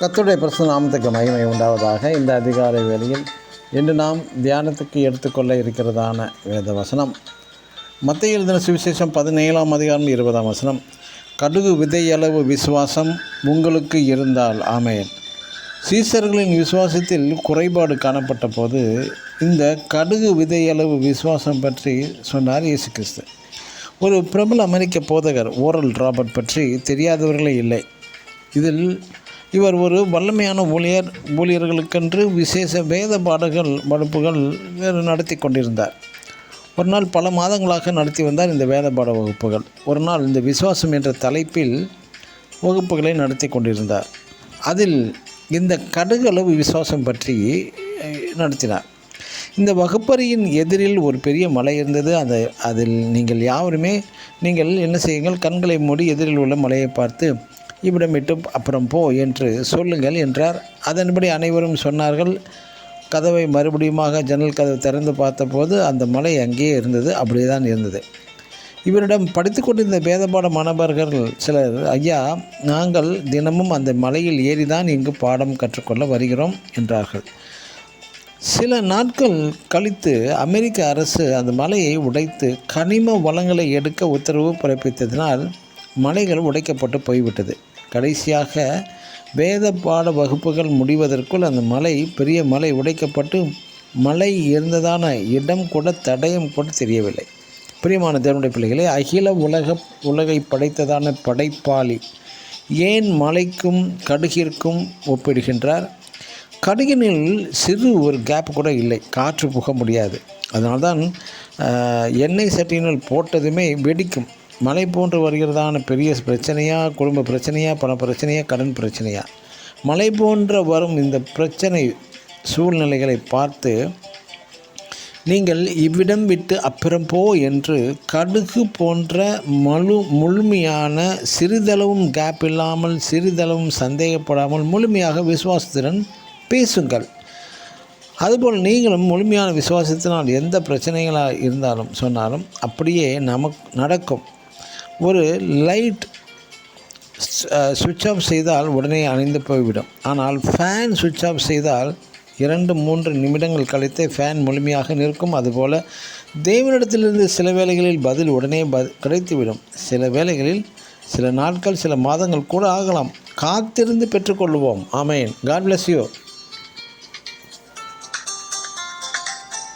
கர்த்தருடைய பரிசுத்த நாமத்துக்கு மகிமை உண்டாவதாக. இந்த அதிகாலை வேளையில் இன்று நாம் தியானத்துக்கு எடுத்துக்கொள்ள இருக்கிறதான வேத வசனம் மத்தேயு எழுதின சுவிசேஷம் 17ஆம் அதிகாரம் 20ஆம் வசனம். கடுகு விதையளவு விசுவாசம் உங்களுக்கு இருந்தால் ஆமென். சீசர்களின் விசுவாசத்தில் குறைபாடு காணப்பட்ட போது இந்த கடுகு விதையளவு விசுவாசம் பற்றி சொன்னார் இயேசு கிறிஸ்து. ஒரு பிரபல அமெரிக்க போதகர் ஓரல் ராபர்ட் பற்றி தெரியாதவர்களே இல்லை. இதில் இவர் ஒரு வல்லமையான ஊழியர்களுக்கென்று விசேஷ வேத வகுப்புகள் நடத்தி கொண்டிருந்தார். ஒரு நாள் பல மாதங்களாக நடத்தி வந்தார் இந்த வேத பாட வகுப்புகள். ஒரு நாள் இந்த விசுவாசம் என்ற தலைப்பில் வகுப்புகளை நடத்தி கொண்டிருந்தார். அதில் இந்த கடுகளவு விசுவாசம் பற்றி நடத்தினார். இந்த வகுப்பறையின் எதிரில் ஒரு பெரிய மலை இருந்தது. அதில் நீங்கள் யாவருமே நீங்கள் என்ன செய்யுங்கள், கண்களை மூடி எதிரில் உள்ள மலையை பார்த்து இவ்விடம் விட்டு அப்புறம் போ என்று சொல்லுங்கள் என்றார். அதன்படி அனைவரும் சொன்னார்கள். கதவை மறுபடியுமாக ஜன்னல் கதவை திறந்து பார்த்தபோது அந்த மலை அங்கேயே இருந்தது. அப்படியே தான் இருந்தது. இவரிடம் படித்து கொண்டிருந்த வேதபாட மாணவர்கள் சிலர், ஐயா, நாங்கள் தினமும் அந்த மலையில் ஏறிதான் இங்கு பாடம் கற்றுக்கொள்ள வருகிறோம் என்றார்கள். சில நாட்கள் கழித்து அமெரிக்க அரசு அந்த மலையை உடைத்து கனிம வளங்களை எடுக்க உத்தரவு பிறப்பித்ததினால் மலைகள் உடைக்கப்பட்டு போய்விட்டது. கடைசியாக வேத பாட வகுப்புகள் முடிவதற்குள் அந்த பெரிய மலை உடைக்கப்பட்டு மலை இருந்ததான இடம் கூட தடயம் கூட தெரியவில்லை. பிரியமான தேவனுடைய பிள்ளைகளே, அகில உலகை படைத்ததான படைப்பாளி ஏன் மலைக்கும் கடுகிற்கும் ஒப்பிடுகின்றார்? கடுகினில் சிறு ஒரு கேப் கூட இல்லை, காற்று புக முடியாது. அதனால்தான் எண்ணெய் சட்டியினுள் போட்டதுமே வெடிக்கும். மழை போன்று வருகிறதான பெரிய பிரச்சனையா, குடும்ப பிரச்சனையா, பண பிரச்சனையா, கடன் பிரச்சனையா, மழை போன்ற வரும் இந்த பிரச்சனை சூழ்நிலைகளை பார்த்து நீங்கள் இவ்விடம் விட்டு அப்புறம் போ என்று கடுகு போன்ற முழுமையான சிறிதளவும் கேப் இல்லாமல், சிறிதளவும் சந்தேகப்படாமல் முழுமையாக விசுவாசத்துடன் பேசுங்கள். அதுபோல் நீங்களும் முழுமையான விசுவாசத்தினால் எந்த பிரச்சனைகளாக இருந்தாலும் சொன்னாலும் அப்படியே நமக்கு நடக்கும். ஒரு லைட் சுவிட்ச் ஆஃப் செய்தால் உடனே அணைந்து போய்விடும். ஆனால் ஃபேன் சுவிட்ச் ஆஃப் செய்தால் 2-3 நிமிடங்கள் கழித்து ஃபேன் முழுமையாக நிற்கும். அதுபோல் தேவனிடத்திலிருந்து சில வேளைகளில் பதில் உடனே கிடைத்துவிடும். சில வேளைகளில் சில நாட்கள், சில மாதங்கள் கூட ஆகலாம். காத்திருந்து பெற்றுக்கொள்வோம். ஆமென். God bless you.